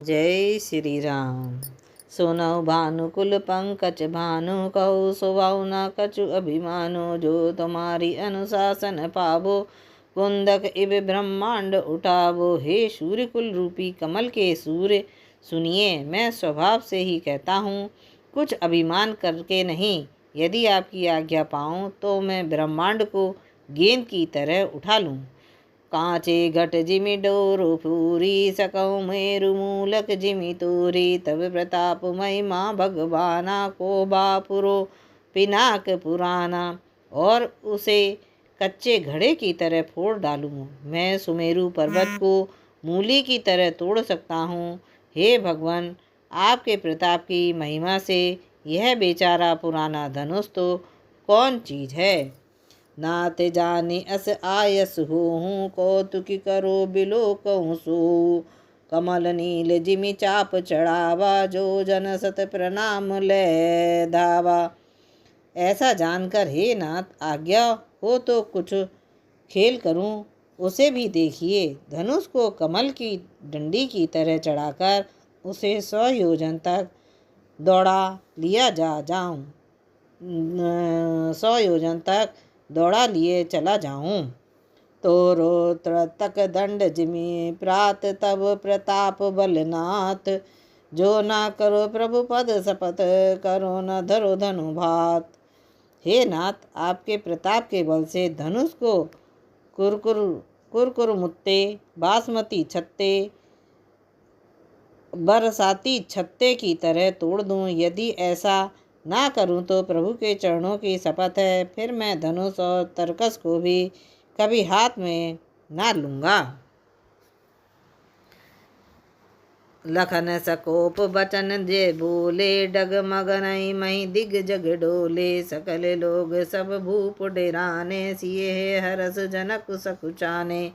जय श्री राम। सुनौ भानुकुल पंकज भानु कहु सुभाउ न कछु अभिमानो। जो तुम्हारी अनुशासन पावो कुंदक इव ब्रह्मांड उठावो। हे सूर्यकुल रूपी कमल के सूर्य सुनिए, मैं स्वभाव से ही कहता हूँ, कुछ अभिमान करके नहीं। यदि आपकी आज्ञा पाऊँ तो मैं ब्रह्मांड को गेंद की तरह उठा लूँ। कांचे घट जिमि डोरो पूरी सकौ मेरु मूलक जिमि तोरी। तब प्रताप महिमा भगवाना को बापुरो पिनाक पुराना। और उसे कच्चे घड़े की तरह फोड़ डालूं। मैं सुमेरु पर्वत को मूली की तरह तोड़ सकता हूँ। हे भगवान, आपके प्रताप की महिमा से यह बेचारा पुराना धनुष तो कौन चीज है। नात जाने अस आयस होहूँ कौतुकी करो बिलो कहूँ सो। कमल नील जिमि चाप चढ़ावा जो जन सत प्रणाम ले धावा। ऐसा जानकर हे नाथ, आज्ञा हो तो कुछ खेल करूं। उसे भी देखिए, धनुष को कमल की डंडी की तरह चढ़ाकर उसे 100 योजन तक दौड़ा लिया जाऊं 100 योजन तक दौड़ा लिए चला जाऊं। तोरो तक दंड जिमि प्रात तब प्रताप बलनाथ। जो ना करो प्रभु पद शपथ करो न धरो धनु भात। हे नाथ, आपके प्रताप के बल से धनुष को कुरकुर मुत्ते बासमती छत्ते बरसाती छत्ते की तरह तोड़ दूं। यदि ऐसा ना करूं तो प्रभु के चरणों की शपथ है, फिर मैं धनुष और तरकस को भी कभी हाथ में ना लूंगा। लखन सकोप बचन जे बोले डगमग नहीं मही दिग जग डोले। सकल लोग सब भूप डेराने सिए हरस जनक सकुचाने।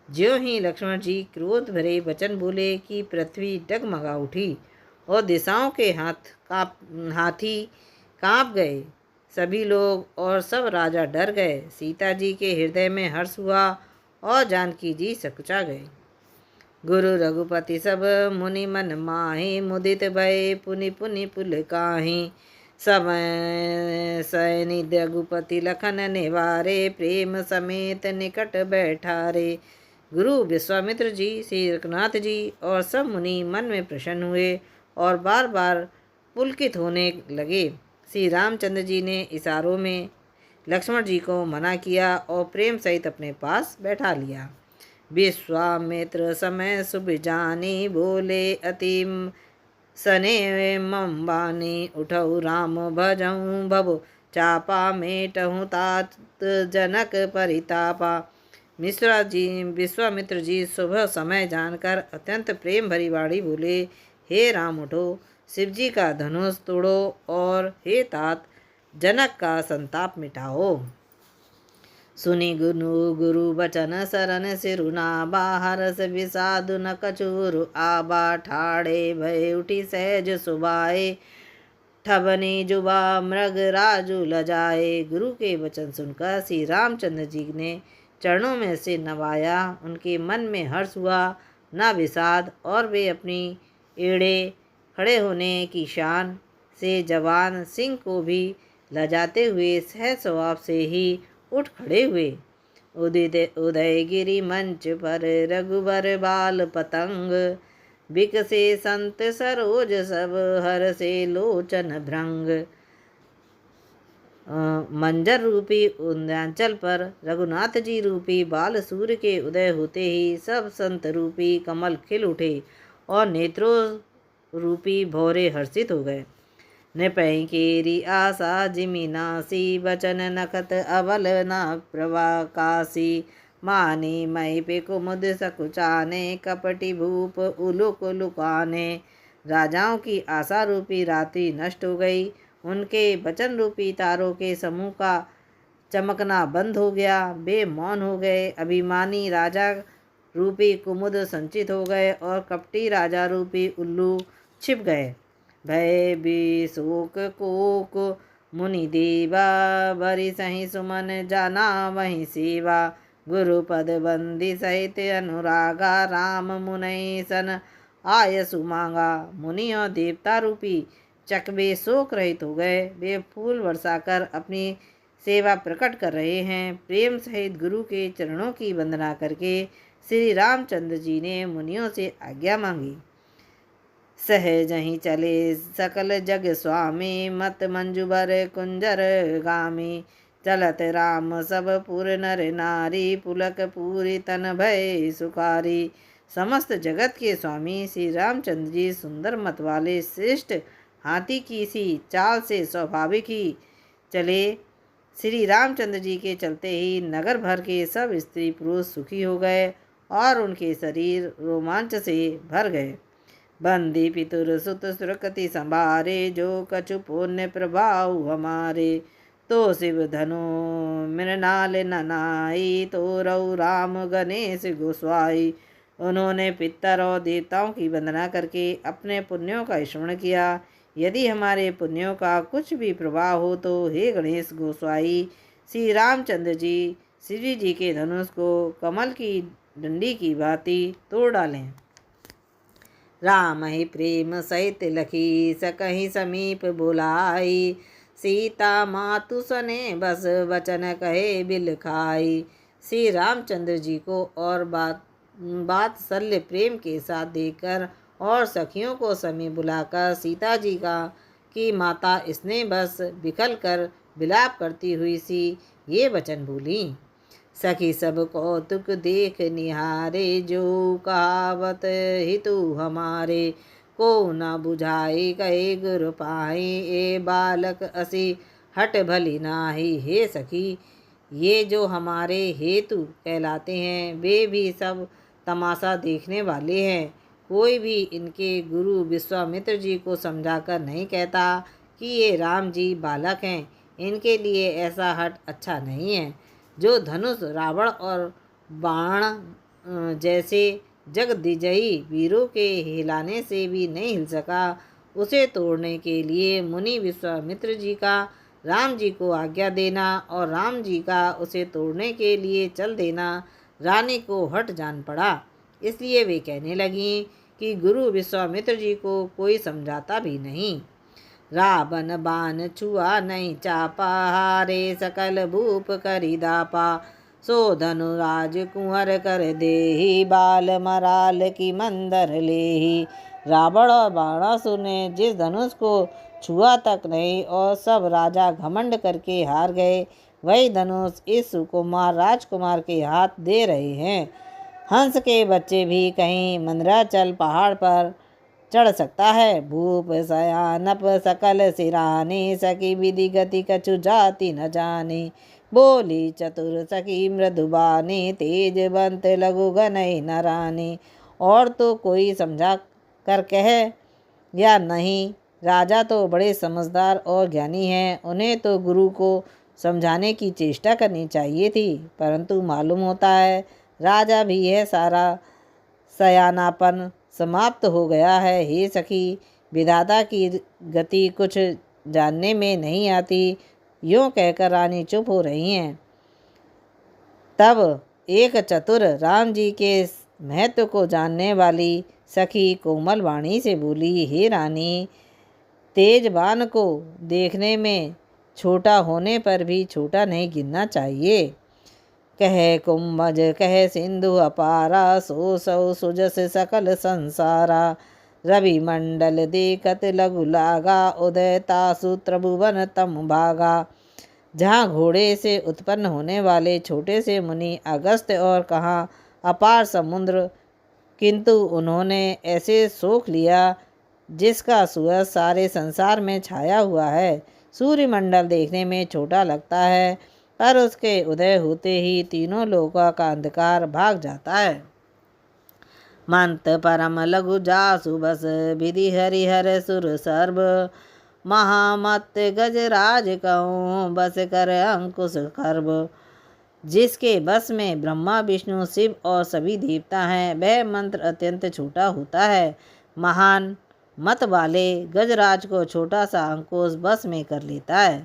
ज्यों ही लक्ष्मण जी क्रोध भरे वचन बोले कि पृथ्वी डगमगा उठी और दिशाओं के हाथी कांप गए। सभी लोग और सब राजा डर गए। सीता जी के हृदय में हर्ष हुआ और जानकी जी सकुचा गए। गुरु रघुपति सब मुनि मन माहि मुदित भय पुनि पुनि पुल काहि। सब सैनि रघुपति लखन निवारे प्रेम समेत निकट बैठारे। गुरु विश्वामित्र जी, श्री रघुनाथ जी और सब मुनि मन में प्रसन्न हुए और बार बार पुलकित होने लगे। श्री रामचंद्र जी ने इशारों में लक्ष्मण जी को मना किया और प्रेम सहित अपने पास बैठा लिया। विश्वामित्र समय शुभ जानी बोले अति सने मम बानी। उठऊ राम भजऊँ भव चापा मेटहूँ तात जनक परितापा। विश्वामित्र जी सुबह समय जानकर अत्यंत प्रेम भरी वाणी बोले, हे राम उठो, शिवजी का धनुष तोड़ो और हे तात जनक का संताप मिटाओ। सुनि गुरु बचन शरण सिरुनाबा हरस विषादु न कछुरु आबा। ठाड़े भय उठी सहज सुबाए ठबनी जुबा मृग राजु लजाए। गुरु के वचन सुनकर श्री रामचंद्र जी ने चरणों में से नवाया। उनके मन में हर्ष हुआ, न विषाद, और वे अपनी एड़े खड़े होने की शान से जवान सिंह को भी लजाते हुए सहज स्वभाव से ही उठ खड़े हुए। उदयगिरि मंच पर रघुबर बाल पतंग। बिकसे संत सरोज सब हर से लोचन भृंग। मंजर रूपी उदयांचल पर रघुनाथ जी रूपी बाल सूर्य के उदय होते ही सब संत रूपी कमल खिल उठे और नेत्रों रूपी भौरे हर्षित हो गए। नृपहि केरी आशा जिमि नासी बचन नखत अबल न प्रवाकासी। मानी मई पे कुमुद सकुचाने कपटी भूप उलुक लुकाने। राजाओं की आशा रूपी रात्रि नष्ट हो गई। उनके वचन रूपी तारों के समूह का चमकना बंद हो गया। वे मौन हो गए। अभिमानी राजा रूपी कुमुद संचित हो गए और कपटी राजा रूपी उल्लू छिप गए। भय विशोक कोक मुनि देवा बरि सही सुमन जाना वही सेवा। गुरुपद बंदी सहित अनुरागा राम मुनई सन आयसु मांगा। मुनि और देवता रूपी चकबे शोक रहित हो गए। वे फूल बरसाकर अपनी सेवा प्रकट कर रहे हैं। प्रेम सहित गुरु के चरणों की वंदना करके श्री रामचंद्र जी ने मुनियों से आज्ञा मांगी। सहज ही चले सकल जग स्वामी, मत मंजुबर कुंजर गामी। चलत राम सब पुर नर नारी, पुलक पूरी तन भय सुखारी। समस्त जगत के स्वामी श्री रामचंद्र जी सुंदर मत वाले श्रेष्ठ हाथी की सी चाल से स्वाभाविक ही चले। श्री रामचंद्र जी के चलते ही नगर भर के सब स्त्री पुरुष सुखी हो गए और उनके शरीर रोमांच से भर गए। बंदी पितुर सुत सुरकति संभारे, जो कछु पुण्य प्रभाव हमारे। तो शिव धनु मृणाल ननाई, तो रघु राम गणेश गोस्वाई। उन्होंने पितर और देवताओं की वंदना करके अपने पुण्यों का स्मरण किया। यदि हमारे पुण्यों का कुछ भी प्रभाव हो तो हे गणेश गोस्वाई, श्री रामचंद्र जी श्री जी के धनुष को कमल की डंडी की भांति तोड़ डालें। राम ही प्रेम सहित लखी, सकहि समीप बुलाई। सीता मातु सने बस, वचन कहे बिल खाई। श्री रामचंद्र जी को और बात्सल्य प्रेम के साथ देखकर और सखियों को समीप बुलाकर सीता जी की माता स्नेह बस बिखल कर विलाप करती हुई सी ये वचन बोली। सखी सब कौतुक देख निहारे, जो कहावत हितु हमारे। को न बुझाई कहे गुरु पाई, ए बालक असी हट भली नाही। हे सखी, ये जो हमारे हेतु कहलाते हैं वे भी सब तमाशा देखने वाले हैं। कोई भी इनके गुरु विश्वामित्र जी को समझाकर नहीं कहता कि ये राम जी बालक हैं। इनके लिए ऐसा हट अच्छा नहीं है। जो धनुष रावण और बाण जैसे जगदिजयी वीरों के हिलाने से भी नहीं हिल सका, उसे तोड़ने के लिए मुनि विश्वामित्र जी का राम जी को आज्ञा देना और राम जी का उसे तोड़ने के लिए चल देना रानी को हट जान पड़ा। इसलिए वे कहने लगीं कि गुरु विश्वामित्र जी को कोई समझाता भी नहीं। रावण बाण छुआ नहीं चापा, हारे सकल भूप करी दापा। सो धनुराज कुंवर कर देही, बाल मराल की मंदर लेही। रावण और बाणासुर ने जिस धनुष को छुआ तक नहीं और सब राजा घमंड करके हार गए, वही धनुष इस सुकुमार राजकुमार के हाथ दे रहे हैं। हंस के बच्चे भी कहीं मंदराचल पहाड़ पर चढ़ सकता है। भूप सयानप सकल सिरानी, सकी विधि गति कछु जाति न जानी। बोली चतुर सखी मृदुबानी, तेज बंत लघु गनई नरानी। और तो कोई समझा कर कह या नहीं, राजा तो बड़े समझदार और ज्ञानी हैं, उन्हें तो गुरु को समझाने की चेष्टा करनी चाहिए थी, परंतु मालूम होता है राजा भी यह सारा सयानापन समाप्त हो गया है। हे सखी, विधाता की गति कुछ जानने में नहीं आती। यूँ कहकर रानी चुप हो रही हैं। तब एक चतुर राम जी के महत्व को जानने वाली सखी कोमल वाणी से बोली, हे रानी, तेज बाण को देखने में छोटा होने पर भी छोटा नहीं गिनना चाहिए। कह कुंभज कह सिंधु अपारा, सो सौ सुजस सकल संसारा। रवि मंडल देखत लघु लागा, उदय तासु त्रिभुवन तम भागा। जहाँ घोड़े से उत्पन्न होने वाले छोटे से मुनि अगस्त्य और कहाँ अपार समुद्र, किंतु उन्होंने ऐसे सोख लिया जिसका सूरज सारे संसार में छाया हुआ है। सूर्यमंडल देखने में छोटा लगता है, पर उसके उदय होते ही तीनों लोकों का अंधकार भाग जाता है। मंत परम लघु जासु बस, विधि हरिहर सुर सर्व। महामत गजराज कहूँ, बस कर अंकुश खर्ब। जिसके बस में ब्रह्मा विष्णु शिव और सभी देवता हैं, वह मंत्र अत्यंत छोटा होता है। महान मत वाले गजराज को छोटा सा अंकुश बस में कर लेता है।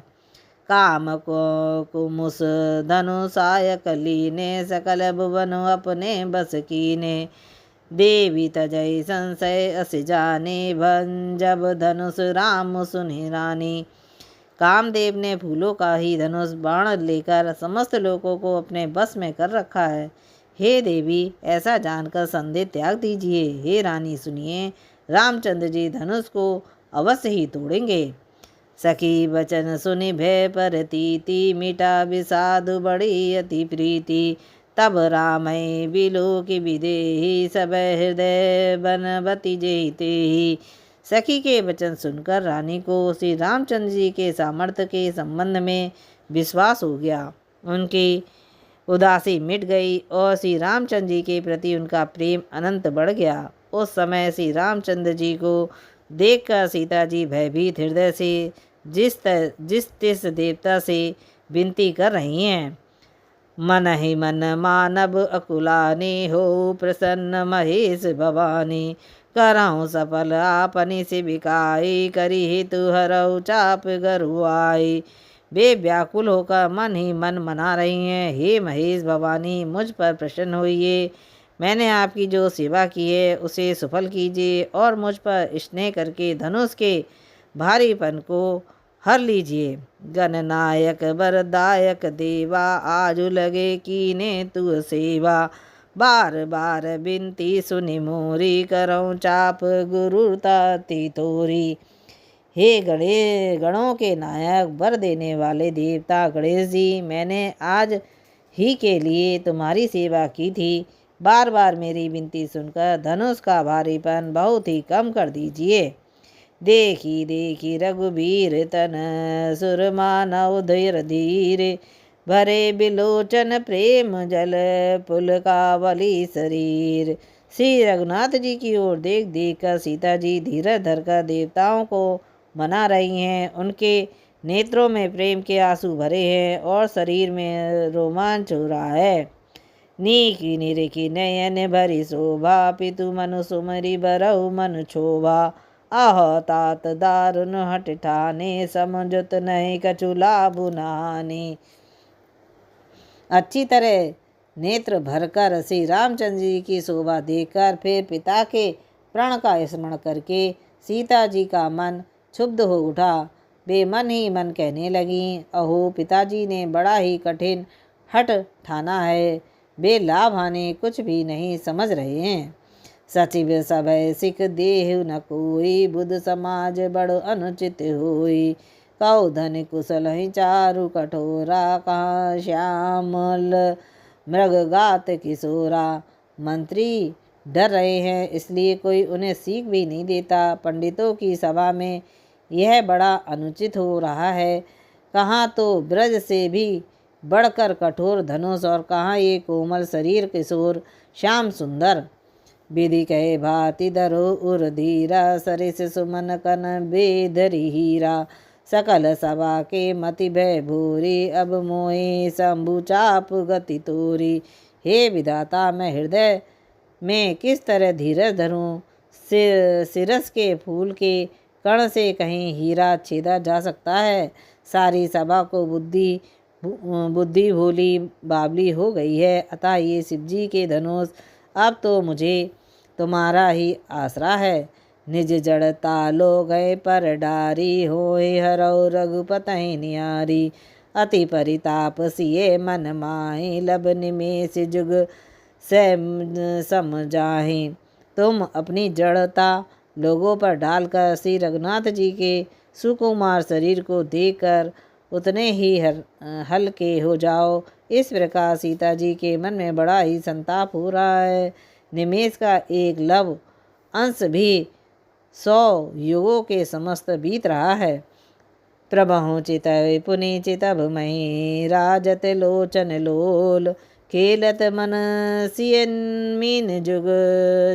काम को कुमुस धनुषाय कलीने, सकल भुवन अपने बस कीने। देवी तजय संशय अस जाने, भन जब धनुष राम सुनि रानी। कामदेव ने फूलों का ही धनुष बाण लेकर समस्त लोगों को अपने बस में कर रखा है। हे देवी, ऐसा जानकर संदेह त्याग दीजिए। हे रानी सुनिए, रामचंद्र जी धनुष को अवश्य ही तोड़ेंगे। सखी वचन सुनि भय परतीति, मिटा विषाद बड़ी अति प्रीति। तब रामय बिलो की विदेही, सब हृदय बनवती जेते ही। सखी के वचन सुनकर रानी को श्री रामचंद्र जी के सामर्थ्य के संबंध में विश्वास हो गया। उनकी उदासी मिट गई और श्री रामचंद्र जी के प्रति उनका प्रेम अनंत बढ़ गया। उस समय श्री रामचंद्र जी को देखकर सीता जी भयभीत हृदय से जिस तिस देवता से विनती कर रही हैं। मन ही मन मानव अकुलानी, हो प्रसन्न महेश भवानी। करहु सफल आपनी सिविकाई, करी हेतु हरऊ चाप गरुआई। वे व्याकुल होकर मन ही मन मना रही हैं। हे महेश भवानी, मुझ पर प्रसन्न होइए। मैंने आपकी जो सेवा की है उसे सफल कीजिए और मुझ पर स्नेह करके धनुष के भारीपन को हर लीजिए। गणनायक वरदायक देवा, आजु लगे कीने तु सेवा। बार बार बिनती सुनि मोरी, करऊँ चाप गुरुता तितोरी। हे गणों के नायक, वर देने वाले देवता गणेश जी, मैंने आज ही के लिए तुम्हारी सेवा की थी। बार बार मेरी विनती सुनकर धनुष का भारीपन बहुत ही कम कर दीजिए। देखी देखी रघुबीर तन, सुरमानव धीर धीर। भरे बिलोचन प्रेम जल, पुलकावली शरीर। श्री रघुनाथ जी की ओर देख देख कर सीता जी धीरज धरकर देवताओं को मना रही हैं। उनके नेत्रों में प्रेम के आंसू भरे हैं और शरीर में रोमांच हो रहा है। नीकी निरेखी नयन भरी शोभा, पितु मनु सुमरी बरऊ मनु क्षोभा। आह तात दारुन हट ठाने, समझुत नहीं कछु लाभु नानी। अच्छी तरह नेत्र भरकर श्री रामचंद्र जी की शोभा देखकर फिर पिता के प्रण का स्मरण करके सीता जी का मन क्षुब्ध हो उठा। वे मन ही मन कहने लगीं, अहो पिताजी ने बड़ा ही कठिन हठ ठाना है। वे लाभ हानि कुछ भी नहीं समझ रहे हैं। सचिव सभय सिख देहु न कोई, बुध समाज बड़ अनुचित होई। कौ धन कुशल ही चारु कठोरा, कहाँ श्यामल मृग गात किशोरा। मंत्री डर रहे हैं, इसलिए कोई उन्हें सीख भी नहीं देता। पंडितों की सभा में यह बड़ा अनुचित हो रहा है। कहाँ तो ब्रज से भी बढ़कर कठोर धनुष और कहाँ ये कोमल शरीर किशोर श्याम सुंदर। विधि कहे भांति धरो उर धीरा, सरिस सुमन कन बेधरी हीरा। सकल सभा के मति भय भूरी, अब मोहि शंभु चाप गति तोरी। हे विधाता, मैं हृदय में किस तरह धीरज धरूं। सिरस के फूल के कण से कहीं हीरा छेदा जा सकता है। सारी सभा को बुद्धि भोली बावली हो गई है। अतः ये शिवजी के धनुष अब तो मुझे तुम्हारा ही आसरा है। निज जड़ता लो गए पर डारी, होए हरौ रघुपतहि नियारी। अति परिताप सिए मन माहि, लब निमेष जुग समझाहि। तुम अपनी जड़ता लोगों पर डालकर श्री रघुनाथ जी के सुकुमार शरीर को देखकर उतने ही हल्के हो जाओ। इस प्रकार सीता जी के मन में बड़ा ही संताप हो रहा है। निमेष का एक लव अंश भी 100 युगों के समस्त बीत रहा है। प्रभहु चितवि पुनि चितभ मही, राजत लोचन लोल। खेलत मन सियन मीन जुग,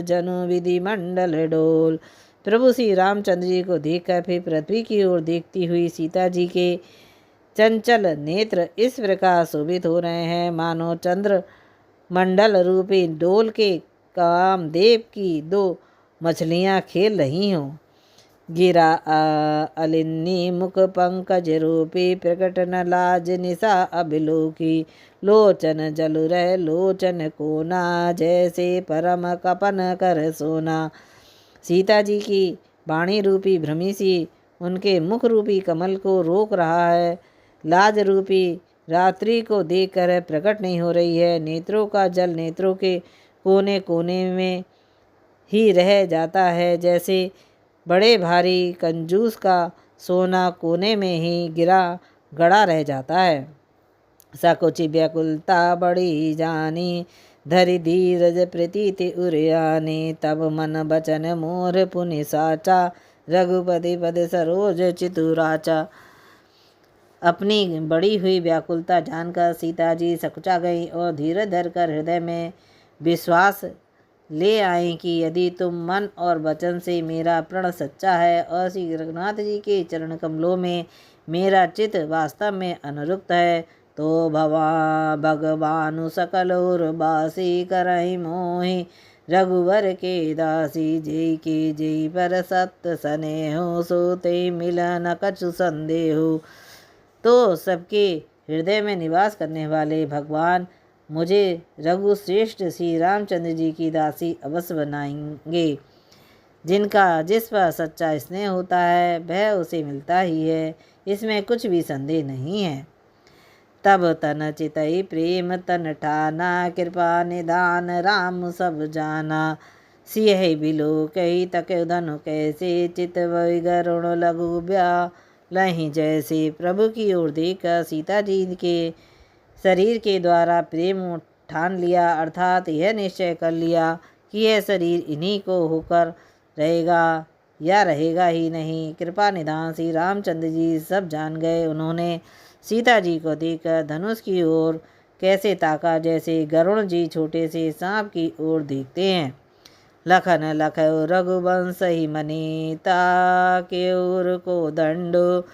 जनु विधि मंडल डोल। प्रभु श्री रामचंद्र जी को देखकर फिर पृथ्वी की ओर देखती हुई सीता जी के चंचल नेत्र इस प्रकार शोभित हो रहे हैं, मानो चंद्र मंडल रूपी डोल के कामदेव की 2 मछलियां खेल रही हों। गिरा अलिन्नी मुख पंकज रूपी प्रकट न लाज निशा अभिलोकी लोचन जल रह लोचन कोना जैसे परम कपन कर सोना। सीता जी की वाणी रूपी भ्रमी सी उनके मुख रूपी कमल को रोक रहा है। लाज रूपी रात्रि को देखकर प्रकट नहीं हो रही है। नेत्रों का जल नेत्रों के कोने कोने में ही रह जाता है, जैसे बड़े भारी कंजूस का सोना कोने में ही गिरा गड़ा रह जाता है। सकुचि व्याकुलता बड़ी जानी धरि धीरज प्रतीति उरियानी तब मन बचन मोर पुनि साचा रघुपति पद सरोज चितुराचा। अपनी बड़ी हुई व्याकुलता जानकर सीता जी सकुचा गई और धीरज धरकर हृदय में विश्वास ले आई कि यदि तुम मन और वचन से मेरा प्रण सच्चा है और श्री रघुनाथ जी के चरण कमलों में मेरा चित वास्तव में अनुरुक्त है तो भगवानु सकल उर्वासी करहि मोहि रघुवर के दासी जय के जय पर सत्य स्नेहो सोते मिलन कछु संदेहो। तो सबके हृदय में निवास करने वाले भगवान मुझे रघुश्रेष्ठ श्री रामचंद्र जी की दासी अवश्य बनाएंगे। जिनका जिस पर सच्चा स्नेह होता है वह उसे मिलता ही है, इसमें कुछ भी संदेह नहीं है। तब तन चितई प्रेम तन ठाना कृपा निदान राम सब जाना। सियहि बिलो कही तक धनु कैसे चित वही गरुण लघु ब्या लही जैसे। प्रभु की ओर देखकर सीता जी के शरीर के द्वारा प्रेम ठान लिया, अर्थात यह निश्चय कर लिया कि यह शरीर इन्हीं को होकर रहेगा या रहेगा ही नहीं। कृपा निधान श्री रामचंद्र जी सब जान गए। उन्होंने सीता जी को देखकर धनुष की ओर कैसे ताका, जैसे गरुण जी छोटे से सांप की ओर देखते हैं। लखन लखो रघुवंश ही मनीता के ओर को दंडो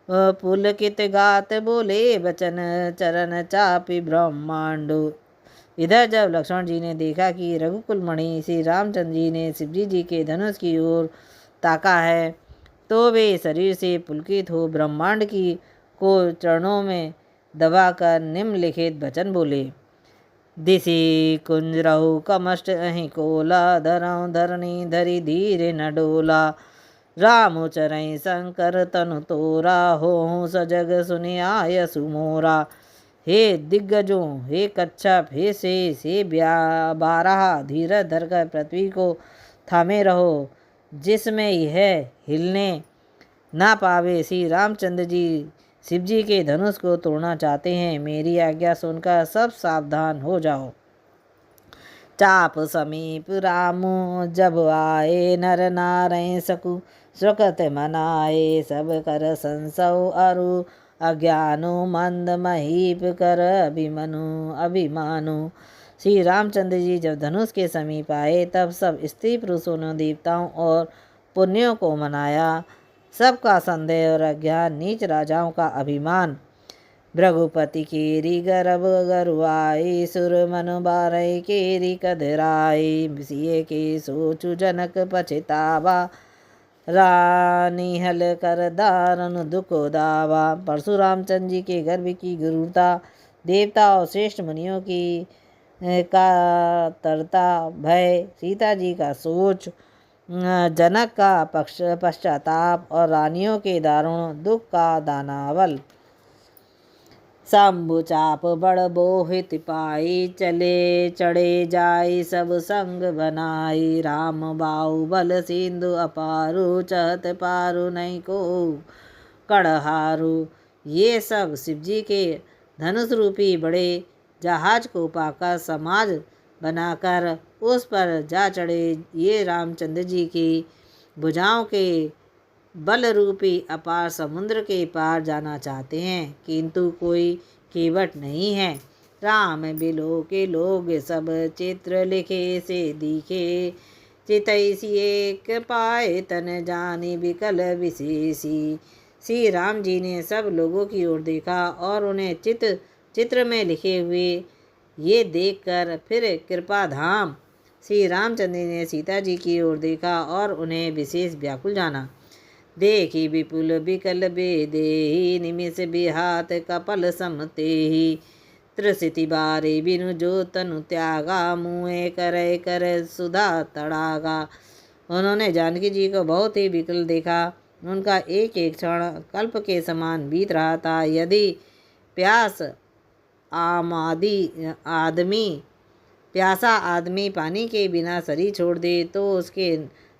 पुलकित गात बोले बचन चरण चापी ब्रह्मांडो। इधर जब लक्ष्मण जी ने देखा कि रघुकुल मणि श्री रामचंद्र जी ने शिवजी जी के धनुष की ओर ताका है तो वे शरीर से पुलकित हो ब्रह्मांड की को चरणों में दबाकर निम्नलिखित वचन बोले। दिशि कुंज रहु कमष्ट अहि कोला धरऊ धरणी धरि धीरे न डोला। राम चरई शंकर तनु तोरा हो सजग सुनि आय सुमोरा। हे दिग्गजों, हे कच्छप, हे शेष, हे बारह धीरज धरकर पृथ्वी को थामे रहो जिसमें यह हिलने ना पावे। श्री रामचंद्र जी शिवजी के धनुष को तोड़ना चाहते हैं, मेरी आज्ञा सुनकर सब सावधान हो जाओ। चाप समीप रामो जब आए नर नारय सकु सुकृत मनाए। सब कर संसव अरु अज्ञानो मंद महीप कर अभिमानु। श्री रामचंद्र जी जब धनुष के समीप आए तब सब स्त्री पुरुषों ने देवताओं और पुण्यों को मनाया। सबका संदेह और अज्ञान, नीच राजाओं का अभिमान। भृगुपति केरी गर्भ गरुआई सुर मनु बारई केरी कधराई। सिए के सोचु जनक पछतावा रानी हल कर दारुण दुख दावा। परशुराम चंद्र जी के गर्भ की गुरुता, देवता और श्रेष्ठ मुनियों की कातरता, भय, सीता जी का सोच, जनक का पश्चाताप और रानियों के दारुण दुख का दानावल। शंभु चाप बड़ बोहित पाई चले चढ़े जाई सब संग बनाई। राम बाहुबल सिंधु अपारु चहत पारु नहीं को कड़हारू। ये सब शिवजी के धनुष रूपी बड़े जहाज को पाकर समाज बनाकर उस पर जा चढ़े। ये रामचंद्र जी की भुजाओं के बल रूपी अपार समुद्र के पार जाना चाहते हैं, किंतु कोई केवट नहीं है। राम बिलो के लोग सब चित्र लिखे से दिखे। चितैसी एक पाए तन जानी विकल विशेषी। श्री राम जी ने सब लोगों की ओर देखा और उन्हें चित्र में लिखे हुए ये देखकर फिर कृपा श्री रामचंद्र ने सीता जी की ओर देखा और उन्हें विशेष व्याकुल जाना। देखी विपुल विकल बेदेहि, निमिष बिहात कपल समतेहि। त्रिसिति बारे बिनु जो तनु त्यागा, मुँहे करे कर सुधा तड़ागा। उन्होंने जानकी जी को बहुत ही विकल देखा। उनका एक एक क्षण कल्प के समान बीत रहा था। यदि प्यासा आदमी पानी के बिना शरीर छोड़ दे तो उसके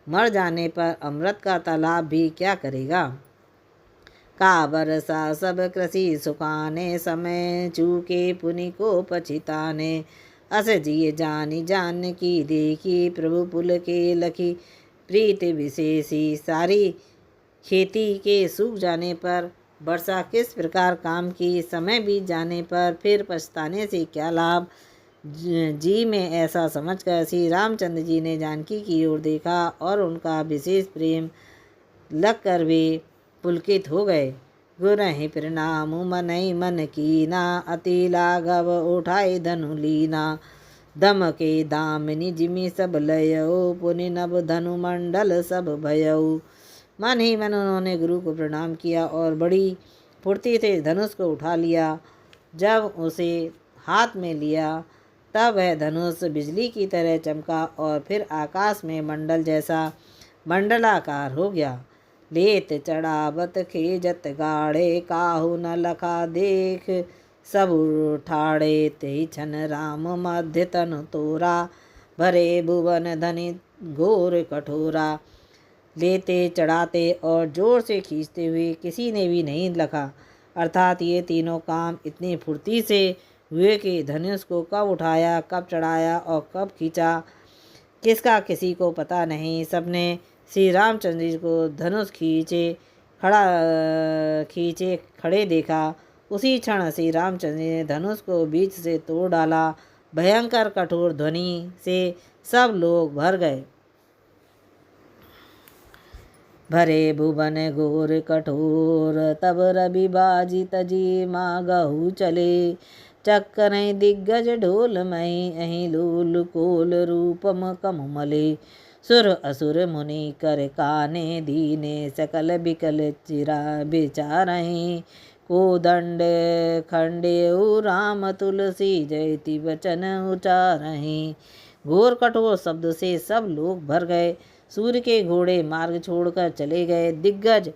मर जाने पर अमृत का तालाब भी क्या करेगा। का बरसा सब कृषि सुखाने, समय चूके पुनि को पछिताने। अस जिये जानी जानकी देखी, प्रभु पुल के लखी प्रीति विशेषी। सारी खेती के सूख जाने पर वर्षा किस प्रकार काम की, समय बीत जाने पर फिर पछताने से क्या लाभ। जी में ऐसा समझकर श्री रामचंद्र जी ने जानकी की ओर देखा और उनका विशेष प्रेम लगकर वे पुलकित हो गए। गुरहि प्रणाम मनई मन कीना, अति लाघव उठाए धनु लीना। दम के दामिनी जिमि सब लयऊ, पुनि नभ धनु मंडल सब भयऊ। मन ही मन उन्होंने गुरु को प्रणाम किया और बड़ी फुर्ती से धनुष को उठा लिया। जब उसे हाथ में लिया तब वह धनुष बिजली की तरह चमका और फिर आकाश में मंडल जैसा मंडलाकार हो गया। लेत चढ़ावत खेजत गाढ़े, काहू न लखा देख सब ठाड़े। तेहि छन राम मध्य तन तोरा, भरे भुवन धनि घोर कठोरा। लेते चढ़ाते और जोर से खींचते हुए किसी ने भी नहीं लखा। अर्थात ये तीनों काम इतनी फुर्ती से हुए कि धनुष को कब उठाया, कब चढ़ाया और कब खींचा, किसका किसी को पता नहीं। सबने श्री रामचंद्र जी को धनुष खींचे खड़े देखा। उसी क्षण श्री रामचंद्र जी ने धनुष को बीच से तोड़ डाला। भयंकर कठोर ध्वनि से सब लोग भर गए। भरे भुवन घोर कठोर, तब रवि बाजी तजी मागहु चले। चक्करहि दिग्गज ढोल मई, अहि लूल कोल रूपम कम मले। सुर असुर मुनि कर काने दीने, सकल बिकल चिरा बिचारहि। कोदंड खंडेउ राम तुलसी, जयति वचन उचारहि। घोर कठोर शब्द से सब लोग भर गए। सूर्य के घोड़े मार्ग छोड़कर चले गए। दिग्गज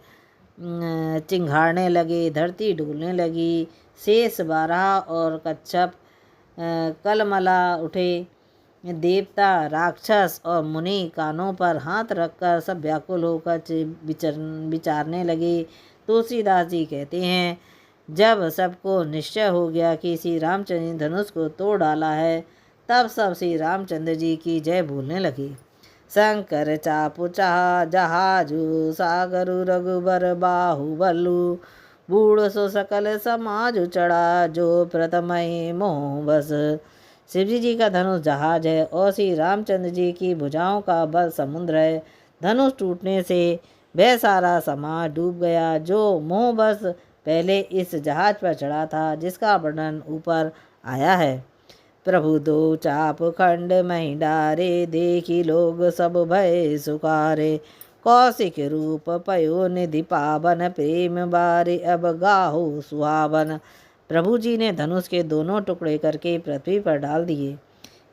चिंघाड़ने लगे, धरती डोलने लगी। शेष बारह और कच्छप कलमला उठे। देवता, राक्षस और मुनि कानों पर हाथ रखकर सब व्याकुल होकर विचारने लगे। तुलसीदास जी कहते हैं, जब सबको निश्चय हो गया कि श्री रामचंद्र ने धनुष को तोड़ डाला है, तब सब श्री रामचंद्र जी की जय बोलने लगे। शंकर चापु चाह जहाजु, सागरु रघुबर बाहुबलु। बूढ़ सो सकल समाज चढ़ा, जो प्रथमहि मोह बस। शिवजी जी का धनुष जहाज है और श्री रामचंद्र जी की भुजाओं का बल समुद्र है। धनुष टूटने से वह सारा समाज डूब गया जो मोह बस पहले इस जहाज पर चढ़ा था, जिसका वर्णन ऊपर आया है। प्रभु दो चाप खंड मही डारे, देखी लोग सब भय सुकारे। कौशिक रूप पयो निधि पावन, प्रेम बारे अब गाहो सुहावन। प्रभु जी ने धनुष के दोनों टुकड़े करके पृथ्वी पर डाल दिए।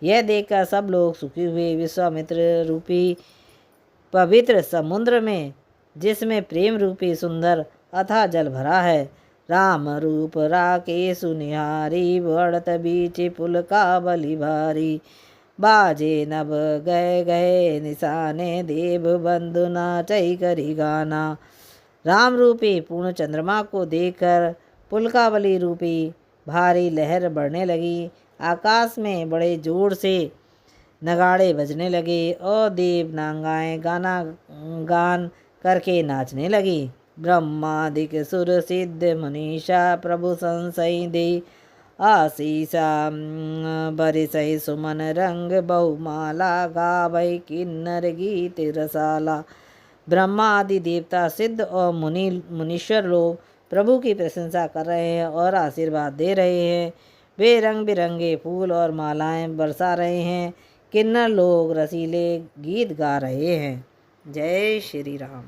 यह देखकर सब लोग सुखी हुए। विश्वामित्र रूपी पवित्र समुद्र में, जिसमें प्रेम रूपी सुंदर अथाह जल भरा है, राम रूप राकेश निहारी। बढ़त बीच पुल का बलि भारी। बाजे नभ गए गए निशाने, देव बंधु नाचई करी गाना। राम रूपी पूर्ण चंद्रमा को देखकर पुलकावली रूपी भारी लहर बढ़ने लगी। आकाश में बड़े जोर से नगाड़े बजने लगे और देव नांगाएं गान करके नाचने लगी। ब्रह्मादिक सुर सिद्ध मनीषा, प्रभु संशय दे आशीषा। बरिसै सुमन रंग बहुमाला, गावै किन्नर गीत रसाला। ब्रह्मा आदि देवता, सिद्ध और मुनीश्वर लोग प्रभु की प्रशंसा कर रहे हैं और आशीर्वाद दे रहे हैं। वे रंग बिरंगे फूल और मालाएं बरसा रहे हैं। किन्नर लोग रसीले गीत गा रहे हैं। जय श्री राम।